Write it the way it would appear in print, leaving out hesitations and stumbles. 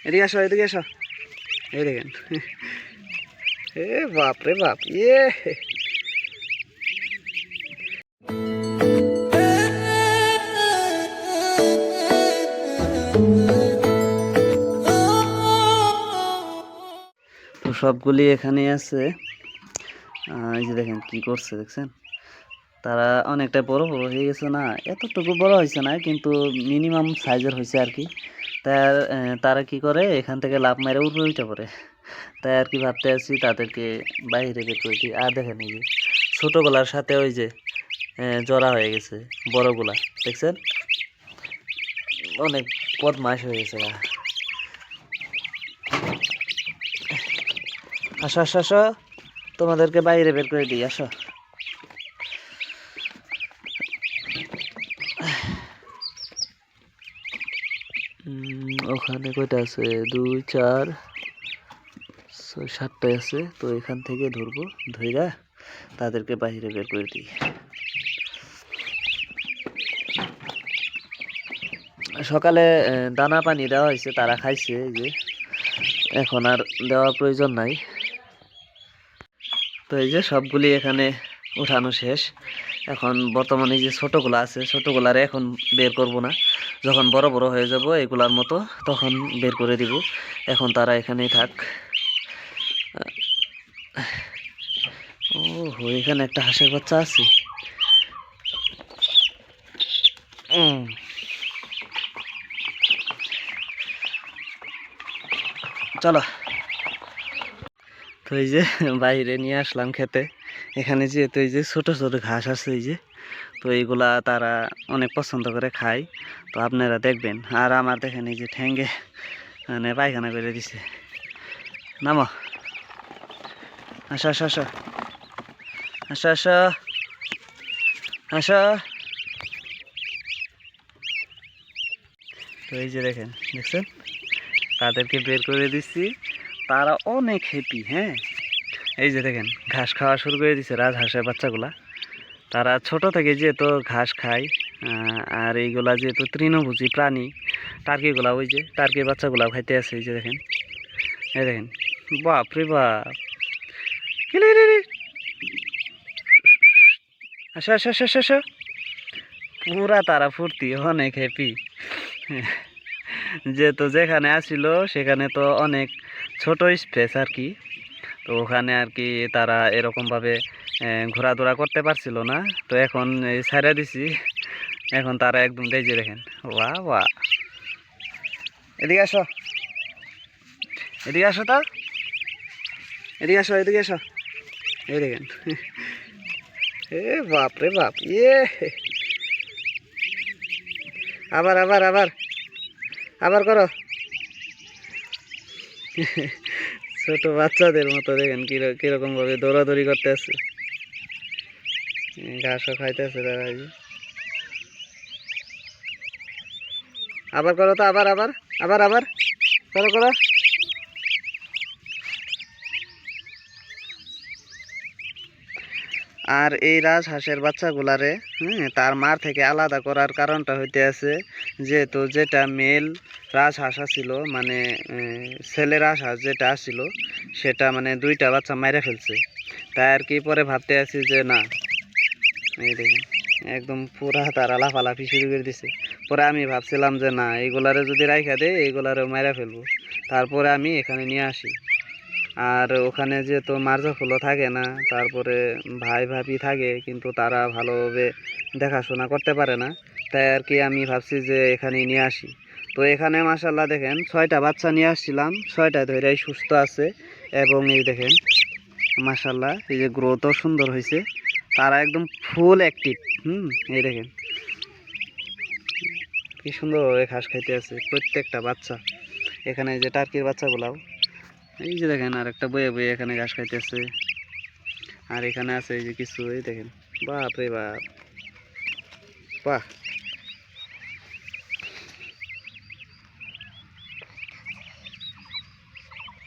এদিকে আসো, এদিকে আসো। এই দেখেন, এ বাপ রে বাপ, ইয়ে তো সবগুলি এখানে আছে। এই যে দেখেন কি করছে, দেখছেন? তারা অনেকটা বড় বড় হয়ে গেছে না, এতটুকু বড় হয়েছে না, কিন্তু মিনিমাম সাইজের হয়েছে আর কি। তার তারা কি করে, এখান থেকে লাফ মেরে উপরে উঠে পড়ে। তাই আর কি ভাবতে আছি তাদেরকে বাইরে বের করে দিই। আর দেখেন এই যে ছোটোগুলার সাথে ওই যে জড়া হয়ে গেছে বড়গুলা, দেখছেন? অনেক বদমাশ হয়ে গেছে। আসো আসো আসো, তোমাদেরকে বাইরে বের করে দিই, আসো। ওখানে কয়টা আছে? 2 4 6 7টায় আছে। তো এখান থেকে ধরবো, ধইরা তাদেরকে বাইরে বের করে দিই। সকালে দানা পানি দেওয়া হয়েছে, তারা খাইছে। এই যে এখন আর দেওয়ার প্রয়োজন নাই। তো এই যে সবগুলি এখানে উঠানো শেষ। এখন বর্তমানে যে ছোটোগুলো আছে, ছোটোগুলারে এখন বের করব না। যখন বড় বড় হয়ে যাব এগুলার মতো, তখন বের করে দিব। এখন তারা এখানেই থাক। ও হো, এখানে একটা হাঁসের বাচ্চা আছে। চলো। তো এই যে বাইরে নিয়ে আসলাম খেতে। এখানে যেহেতু এই যে ছোট ছোট ঘাস আছে, এই যে, তো এইগুলা তারা অনেক পছন্দ করে খায়। তো আপনারা দেখবেন। আর আমার দেখেন এই যে ঠ্যাঙ্গে মানে পায়খানা করে দিছে। নামো, আসো আসো আসো আসো আসো আসো। তো এই যে দেখেন, দেখছেন? তাদেরকে বের করে দিচ্ছি, তারা অনেক হ্যাপি। হ্যাঁ, এই যে দেখেন ঘাস খাওয়া শুরু করে দিচ্ছে রাজহাঁসের বাচ্চাগুলা। তারা ছোট থেকে যেহেতু ঘাস খায়, আর এইগুলা যেহেতু তৃণভোজী প্রাণী, টার্কিগুলা, ওই যে টার্কির বাচ্চাগুলাও খাইতে আছে। এই যে দেখেন, এই দেখেন, বাপ রে বাপ, আসো আসো আসো আসো আসো। পুরা তারা ফুর্তি, অনেক হ্যাপি। যেহেতু যেখানে আসিল সেখানে তো অনেক ছোট স্পেস আর কি। তো ওখানে আর কি তারা এরকমভাবে ঘোরাধুরা করতে পারছিল না। তো এখন এই ছেড়ে দিছি, এখন তারা একদম এই যে দেখেন, ওয়া ওয়া। এদিকে আসো, এদিকে আসো, তো এদিকে আসো, এদিকে আসো। এই দেখেন, এ বাপ রে বাপ, ইয়ে আবার আবার আবার আবার করো। ছোট বাচ্চাদের মতো দেখেন কিরকম ভাবে দৌড়াদৌড়ি করতে আছে, ঘাসও খাইতেছে তারা। আবার করো তো, আবার আবার আবার আবার করো করো। আর এই রাজহাঁসের বাচ্চাগুলারে তার মার থেকে আলাদা করার কারণটা হইতে আছে, যেহেতু যেটা মেল রাজহাঁস ছিল, মানে ছেলে রাজহাঁস যেটা আসছিল, সেটা মানে 2টা বাচ্চা মাইরা ফেলছে। তাই আর কি পরে ভাবতে আছি যে না, এই দেখেন একদম পুরা তারা লাফালাফি শুরু করে দিছে। পরে আমি ভাবছিলাম যে না, এইগুলারে যদি রাইখা দেয় এইগুলারে মাইরা ফেলবো। তারপরে আমি এখানে নিয়ে আসি। আর ওখানে যেহেতু মার্জা ফুলও থাকে না, তারপরে ভাই ভাবি থাকে, কিন্তু তারা ভালোভাবে দেখাশোনা করতে পারে না। তাই আর কি আমি ভাবছি যে এখানেই নিয়ে আসি। তো এখানে মাশাল্লাহ দেখেন 6টা বাচ্চা নিয়ে আসছিলাম, 6টা ধরেই সুস্থ আছে। এবং এই দেখেন মাশাল্লাহ, এই যে গ্রোথও সুন্দর হয়েছে, তারা একদম ফুল অ্যাক্টিভ। এই দেখেন কি সুন্দরভাবে ঘাস খাইতে আছে প্রত্যেকটা বাচ্চা। এখানে যে টার্কির বাচ্চাগুলাও, এই যে দেখেন আর একটা বয়ে বয়ে এখানে ঘাস খাইতেছে। আর এখানে আছে এই যে কিছু, এই দেখেন, বাপ রে বাপ, বাহ।